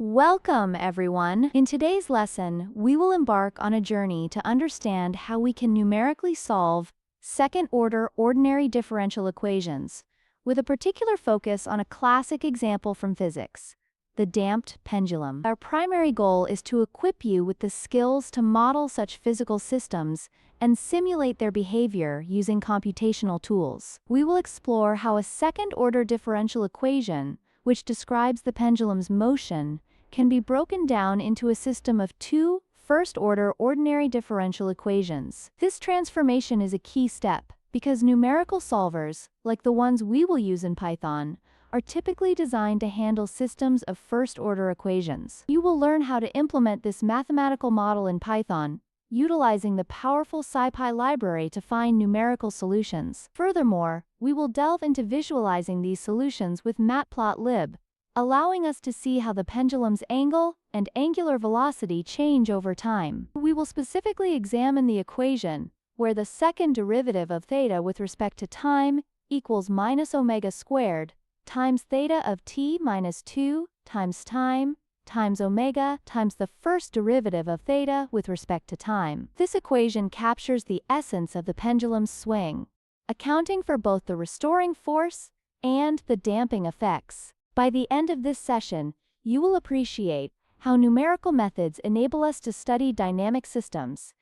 Welcome, everyone! In today's lesson, we will embark on a journey to understand how we can numerically solve second-order ordinary differential equations, with a particular focus on a classic example from physics, the damped pendulum. Our primary goal is to equip you with the skills to model such physical systems and simulate their behavior using computational tools. We will explore how a second-order differential equation, which describes the pendulum's motion, can be broken down into a system of two first-order ordinary differential equations. This transformation is a key step because numerical solvers, like the ones we will use in Python, are typically designed to handle systems of first-order equations. You will learn how to implement this mathematical model in Python, utilizing the powerful SciPy library to find numerical solutions. Furthermore, we will delve into visualizing these solutions with matplotlib, allowing us to see how the pendulum's angle and angular velocity change over time. We will specifically examine the equation where the second derivative of theta with respect to time equals minus omega squared times theta of t minus 2 times time times omega times the first derivative of theta with respect to time. This equation captures the essence of the pendulum's swing, accounting for both the restoring force and the damping effects. By the end of this session, you will appreciate how numerical methods enable us to study dynamic systems,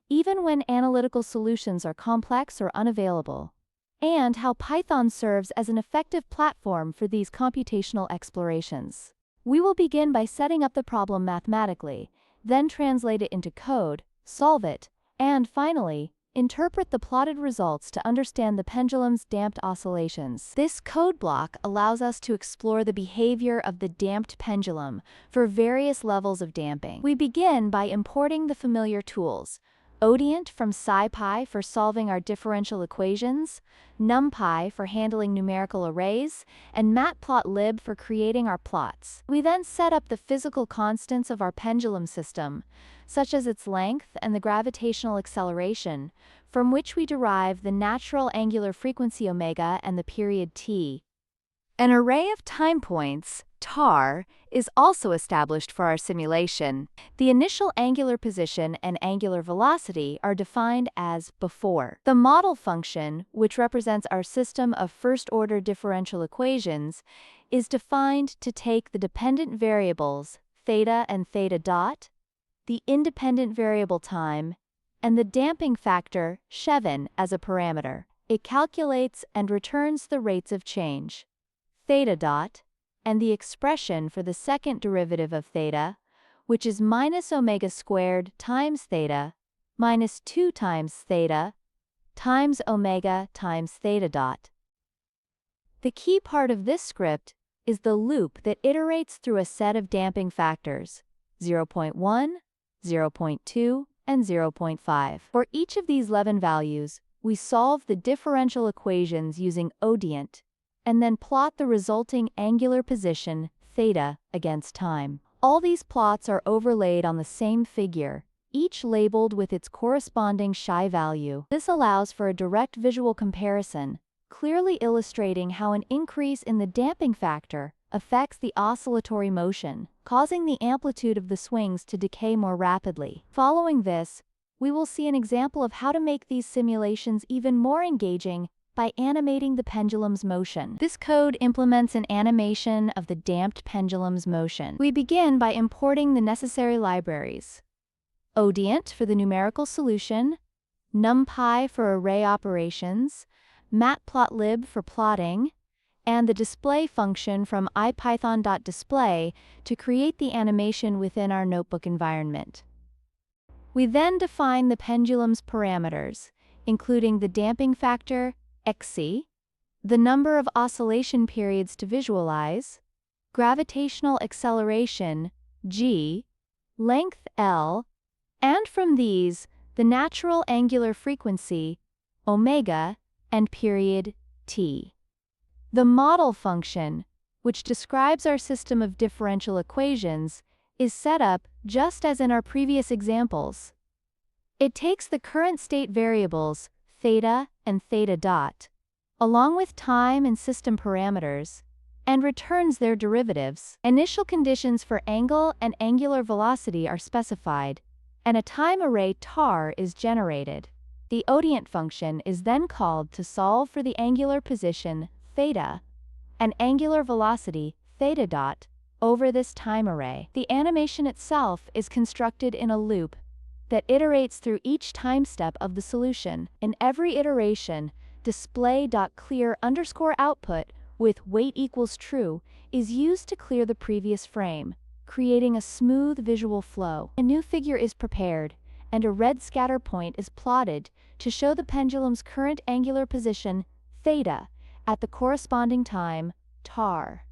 even when analytical solutions are complex or unavailable, and how Python serves as an effective platform for these computational explorations. We will begin by setting up the problem mathematically, then translate it into code, solve it, and finally, interpret the plotted results to understand the pendulum's damped oscillations. This code block allows us to explore the behavior of the damped pendulum for various levels of damping. We begin by importing the familiar tools: ODE from SciPy for solving our differential equations, NumPy for handling numerical arrays, and matplotlib for creating our plots. We then set up the physical constants of our pendulum system, such as its length and the gravitational acceleration, from which we derive the natural angular frequency omega and the period t. An array of time points, TAR, is also established for our simulation. The initial angular position and angular velocity are defined as before. The model function, which represents our system of first-order differential equations, is defined to take the dependent variables theta and theta dot, the independent variable time, and the damping factor Shevin as a parameter. It calculates and returns the rates of change, theta dot, and the expression for the second derivative of theta, which is minus omega squared times theta minus 2 times theta times omega times theta dot. The key part of this script is the loop that iterates through a set of damping factors, 0.1, 0.2, and 0.5. For each of these 11 values, we solve the differential equations using ODE, and then plot the resulting angular position, theta, against time. All these plots are overlaid on the same figure, each labeled with its corresponding psi value. This allows for a direct visual comparison, clearly illustrating how an increase in the damping factor affects the oscillatory motion, causing the amplitude of the swings to decay more rapidly. Following this, we will see an example of how to make these simulations even more engaging by animating the pendulum's motion. This code implements an animation of the damped pendulum's motion. We begin by importing the necessary libraries: ODE for the numerical solution, NumPy for array operations, matplotlib for plotting, and the display function from ipython.display to create the animation within our notebook environment. We then define the pendulum's parameters, including the damping factor, xc, the number of oscillation periods to visualize, gravitational acceleration, g, length, l, and from these, the natural angular frequency, omega, and period, t. The model function, which describes our system of differential equations, is set up just as in our previous examples. It takes the current state variables, theta and theta dot, along with time and system parameters, and returns their derivatives. Initial conditions for angle and angular velocity are specified, and a time array tar is generated. The ODE function is then called to solve for the angular position theta and angular velocity theta dot over this time array. The animation itself is constructed in a loop that iterates through each time step of the solution. In every iteration, display.clear_output with weight equals true is used to clear the previous frame, creating a smooth visual flow. A new figure is prepared, and a red scatter point is plotted to show the pendulum's current angular position theta at the corresponding time tar.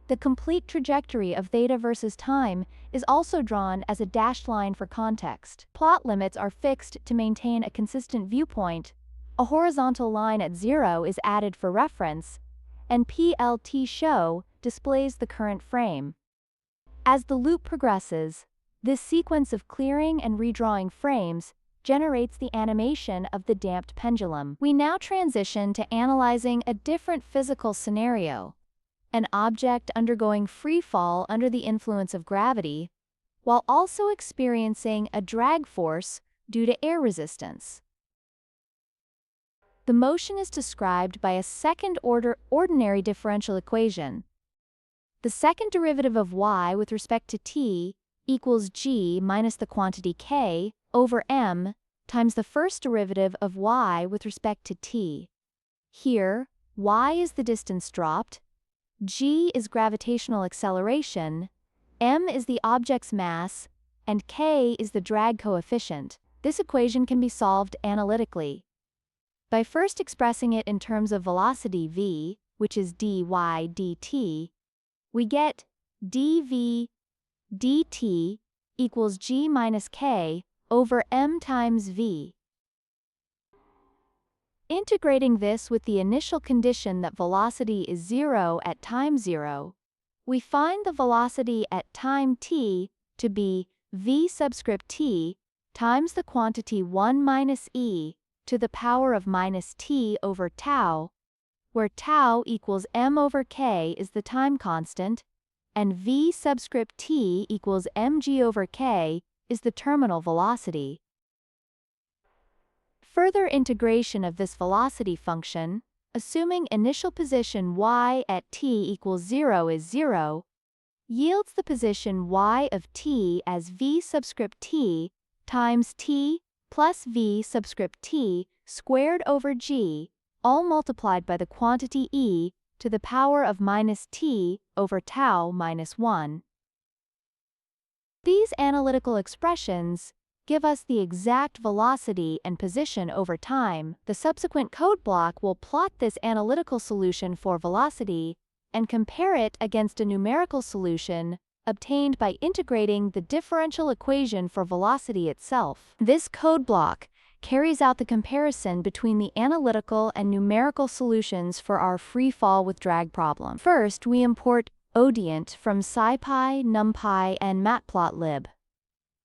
The complete trajectory of theta versus time is also drawn as a dashed line for context. Plot limits are fixed to maintain a consistent viewpoint. A horizontal line at 0 is added for reference, and PLT show displays the current frame. As the loop progresses, this sequence of clearing and redrawing frames generates the animation of the damped pendulum. We now transition to analyzing a different physical scenario, an object undergoing free fall under the influence of gravity, while also experiencing a drag force due to air resistance. The motion is described by a second-order ordinary differential equation. The second derivative of y with respect to t equals g minus the quantity k over m times the first derivative of y with respect to t. Here, y is the distance dropped, g is gravitational acceleration, m is the object's mass, and k is the drag coefficient. This equation can be solved analytically by first expressing it in terms of velocity v, which is dy dt. We get dv dt equals g minus k over m times v. Integrating this with the initial condition that velocity is 0 at time 0, we find the velocity at time t to be v subscript t times the quantity 1 minus e to the power of minus t over tau, where tau equals m over k is the time constant, and v subscript t equals mg over k is the terminal velocity. Further integration of this velocity function, assuming initial position y at t equals 0 is 0, yields the position y of t as v subscript t times t plus v subscript t squared over g, all multiplied by the quantity e to the power of minus t over tau minus 1. These analytical expressions give us the exact velocity and position over time. The subsequent code block will plot this analytical solution for velocity and compare it against a numerical solution obtained by integrating the differential equation for velocity itself. This code block carries out the comparison between the analytical and numerical solutions for our free fall with drag problem. First, we import ODE from SciPy, NumPy, and Matplotlib.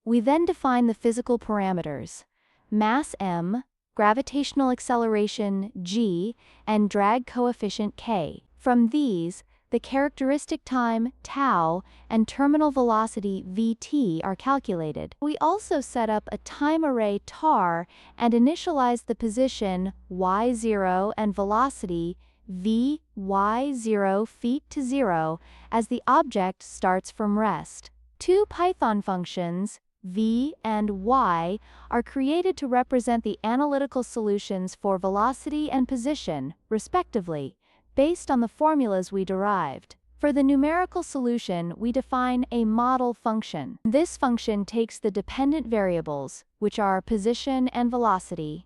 We then define the physical parameters: mass m, gravitational acceleration g, and drag coefficient k. From these, the characteristic time tau and terminal velocity vt are calculated. We also set up a time array tar and initialize the position y0 and velocity v y0 feet to 0 as the object starts from rest. Two Python functions, v and y, are created to represent the analytical solutions for velocity and position, respectively, based on the formulas we derived. For the numerical solution, we define a model function. This function takes the dependent variables, which are position and velocity,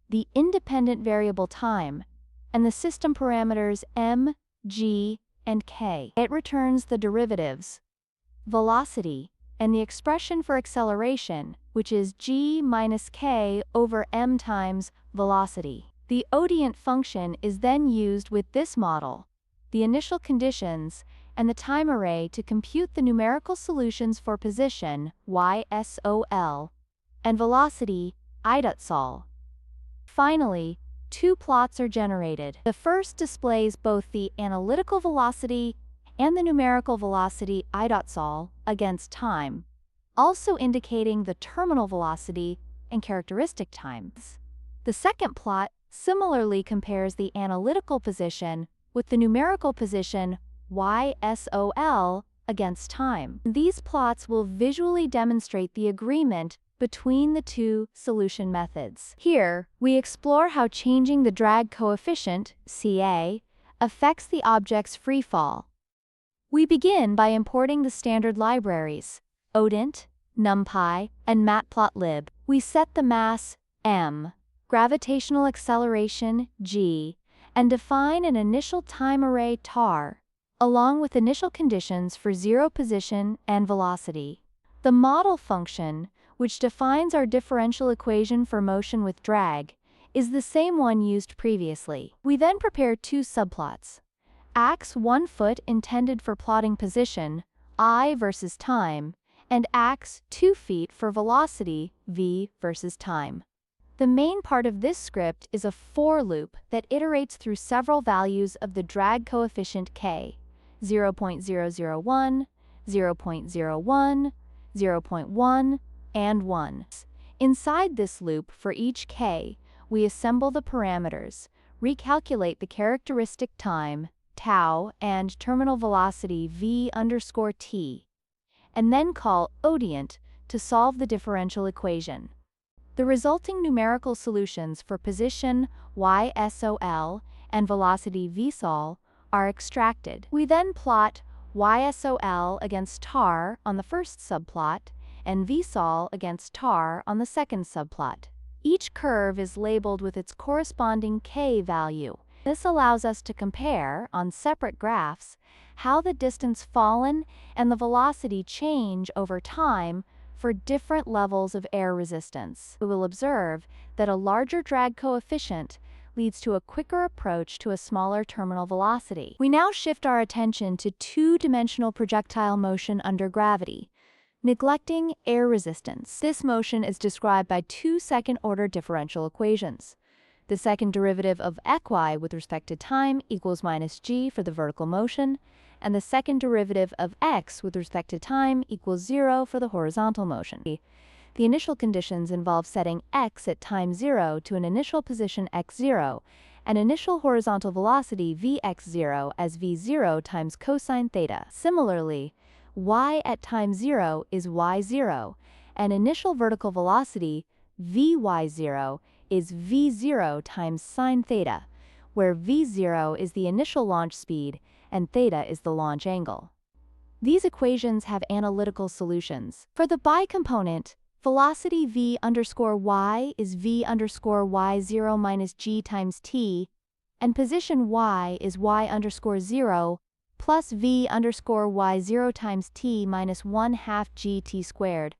the independent variable time, and the system parameters m, g, and k. It returns the derivatives, velocity, and the expression for acceleration, which is g minus k over m times velocity. The ODE function is then used with this model, the initial conditions, and the time array to compute the numerical solutions for position y(sol) and velocity I.sol. Finally, two plots are generated. The first displays both the analytical velocity and the numerical velocity I.sol against time, also indicating the terminal velocity and characteristic times. The second plot similarly compares the analytical position with the numerical position y.sol against time. These plots will visually demonstrate the agreement between the two solution methods. Here, we explore how changing the drag coefficient, Ca, affects the object's freefall. We begin by importing the standard libraries, ODE, NumPy, and Matplotlib. We set the mass, m, gravitational acceleration, g, and define an initial time array, tar, along with initial conditions for zero position and velocity. The model function, which defines our differential equation for motion with drag, is the same one used previously. We then prepare two subplots. Ax 1 foot intended for plotting position, I versus time, and ax 2 feet for velocity, v versus time. The main part of this script is a for loop that iterates through several values of the drag coefficient k, 0.001, 0.01, 0.1, and 1. Inside this loop for each k, we assemble the parameters, recalculate the characteristic time, tau, and terminal velocity v_t, and then call ODE to solve the differential equation. The resulting numerical solutions for position y.sol and velocity v.sol are extracted. We then plot y.sol against tar on the first subplot and v.sol against tar on the second subplot. Each curve is labeled with its corresponding k value. This allows us to compare, on separate graphs, how the distance fallen and the velocity change over time for different levels of air resistance. We will observe that a larger drag coefficient leads to a quicker approach to a smaller terminal velocity. We now shift our attention to two-dimensional projectile motion under gravity, neglecting air resistance. This motion is described by two second-order differential equations. The second derivative of eqy with respect to time equals minus g for the vertical motion, and the second derivative of x with respect to time equals 0 for the horizontal motion. The initial conditions involve setting x at time 0 to an initial position x0, and initial horizontal velocity vx0 as v0 times cosine theta. Similarly, y at time 0 is y0, and initial vertical velocity vy0 is v0 times sine theta, where v0 is the initial launch speed and theta is the launch angle. These equations have analytical solutions. For the bicomponent, velocity v_y is v_y0 minus g times t, and position y is y_0 plus v_y0 times t minus 1/2 gt squared.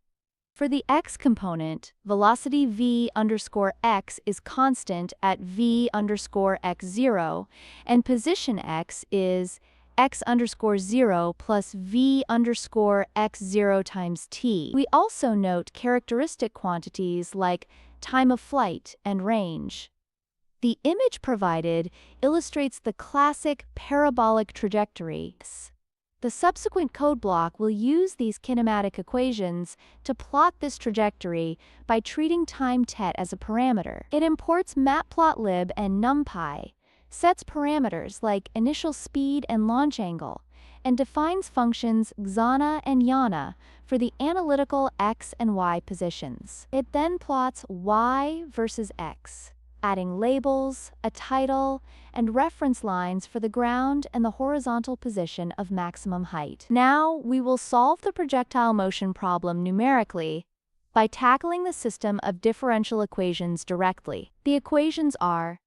For the x-component, velocity v_x is constant at v_x0, and position x is x_0 plus v_x0 times t. We also note characteristic quantities like time of flight and range. The image provided illustrates the classic parabolic trajectory. The subsequent code block will use these kinematic equations to plot this trajectory by treating time tet as a parameter. It imports Matplotlib and NumPy, sets parameters like initial speed and launch angle, and defines functions xana and yana for the analytical x and y positions. It then plots y versus x, adding labels, a title, and reference lines for the ground and the horizontal position of maximum height. Now, we will solve the projectile motion problem numerically by tackling the system of differential equations directly. The equations are: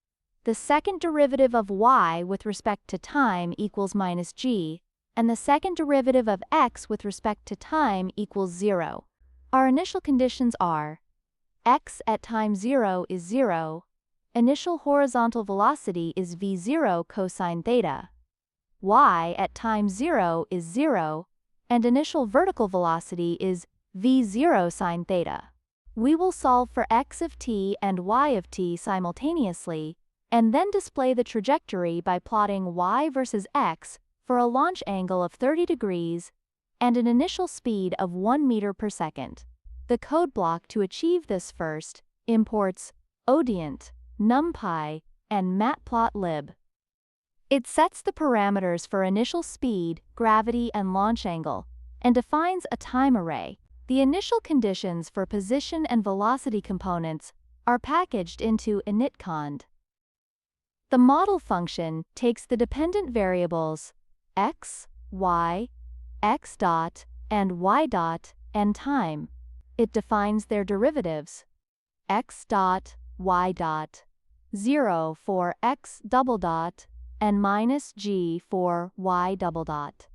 the second derivative of y with respect to time equals minus g, and the second derivative of x with respect to time equals 0. Our initial conditions are: x at time 0 is 0, initial horizontal velocity is v0 cosine theta, y at time 0 is 0, and initial vertical velocity is v0 sine theta. We will solve for x of t and y of t simultaneously and then display the trajectory by plotting y versus x for a launch angle of 30 degrees and an initial speed of 1 meter per second. The code block to achieve this first imports ODE, NumPy, and matplotlib. It sets the parameters for initial speed, gravity, and launch angle, and defines a time array. The initial conditions for position and velocity components are packaged into initcond. The model function takes the dependent variables x, y, x dot, and y dot, and time. It defines their derivatives, x dot, y dot, 0 for x double dot, and minus g for y double dot.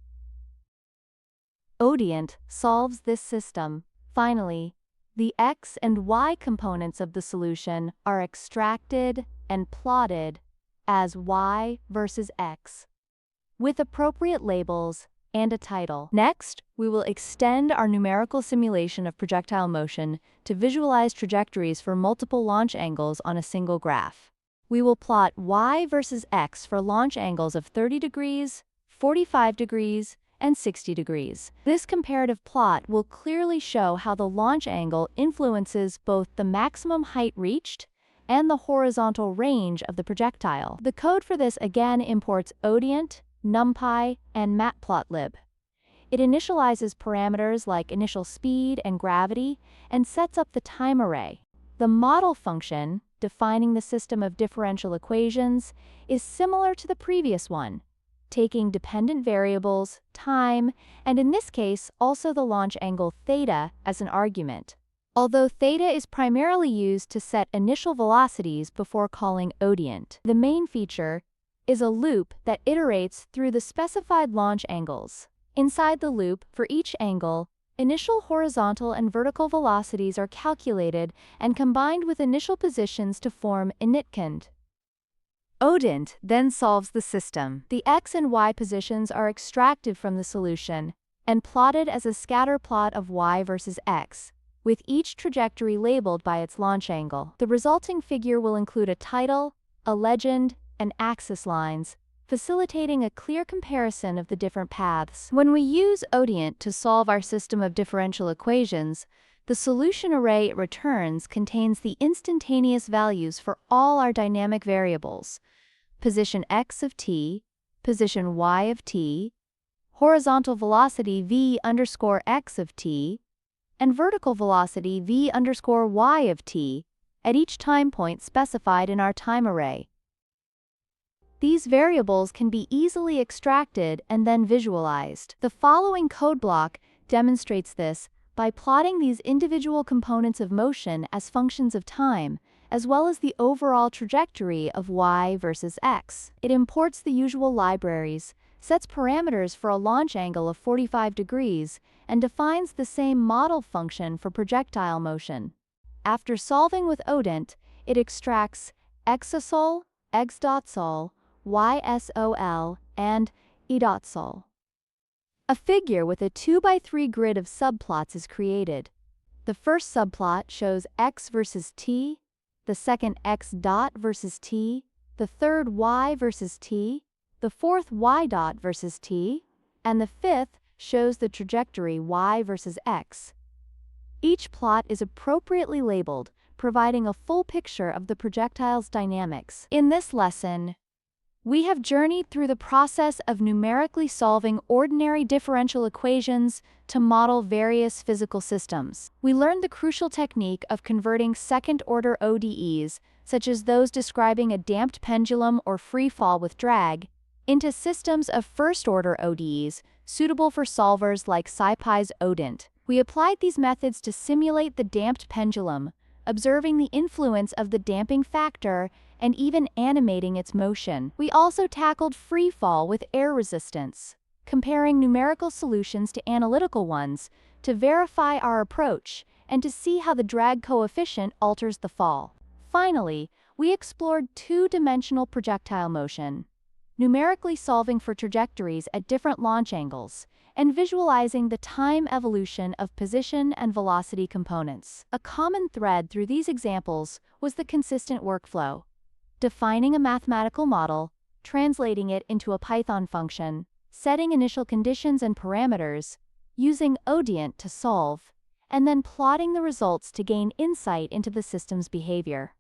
ODE solves this system. Finally, the x and y components of the solution are extracted and plotted as y versus x, with appropriate labels and a title. Next, we will extend our numerical simulation of projectile motion to visualize trajectories for multiple launch angles on a single graph. We will plot y versus x for launch angles of 30 degrees, 45 degrees, and 60 degrees. This comparative plot will clearly show how the launch angle influences both the maximum height reached and the horizontal range of the projectile. The code for this again imports ODE, NumPy, and matplotlib. It initializes parameters like initial speed and gravity and sets up the time array. The model function, defining the system of differential equations, is similar to the previous one, taking dependent variables, time, and in this case also the launch angle theta as an argument. Although theta is primarily used to set initial velocities before calling ODE, the main feature is a loop that iterates through the specified launch angles. Inside the loop, for each angle, initial horizontal and vertical velocities are calculated and combined with initial positions to form initcond. ODE then solves the system. The x and y positions are extracted from the solution and plotted as a scatter plot of y versus x, with each trajectory labeled by its launch angle. The resulting figure will include a title, a legend, and axis lines, facilitating a clear comparison of the different paths. When we use ODE to solve our system of differential equations, the solution array it returns contains the instantaneous values for all our dynamic variables: position x of t, position y of t, horizontal velocity v underscore x of t, and vertical velocity v underscore y of t at each time point specified in our time array. These variables can be easily extracted and then visualized. The following code block demonstrates this by plotting these individual components of motion as functions of time, as well as the overall trajectory of y versus x. It imports the usual libraries, sets parameters for a launch angle of 45 degrees, and defines the same model function for projectile motion. After solving with ODE, it extracts xsol, x.sol, ysol, and e.sol. A figure with a 2x3 grid of subplots is created. The first subplot shows x versus t, the second x dot versus t, the third y versus t, the fourth y dot versus t, and the fifth shows the trajectory y versus x. Each plot is appropriately labeled, providing a full picture of the projectile's dynamics. In this lesson, we have journeyed through the process of numerically solving ordinary differential equations to model various physical systems. We learned the crucial technique of converting second-order ODEs, such as those describing a damped pendulum or free fall with drag, into systems of first-order ODEs suitable for solvers like SciPy's ODE. We applied these methods to simulate the damped pendulum, observing the influence of the damping factor and even animating its motion. We also tackled free fall with air resistance, comparing numerical solutions to analytical ones to verify our approach and to see how the drag coefficient alters the fall. Finally, we explored two-dimensional projectile motion, numerically solving for trajectories at different launch angles, and visualizing the time evolution of position and velocity components. A common thread through these examples was the consistent workflow. defining a mathematical model, translating it into a Python function, setting initial conditions and parameters, using ODE to solve, and then plotting the results to gain insight into the system's behavior.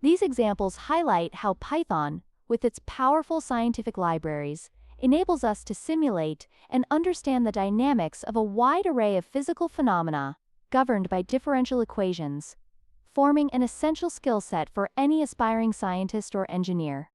These examples highlight how Python, with its powerful scientific libraries, enables us to simulate and understand the dynamics of a wide array of physical phenomena governed by differential equations, forming an essential skill set for any aspiring scientist or engineer.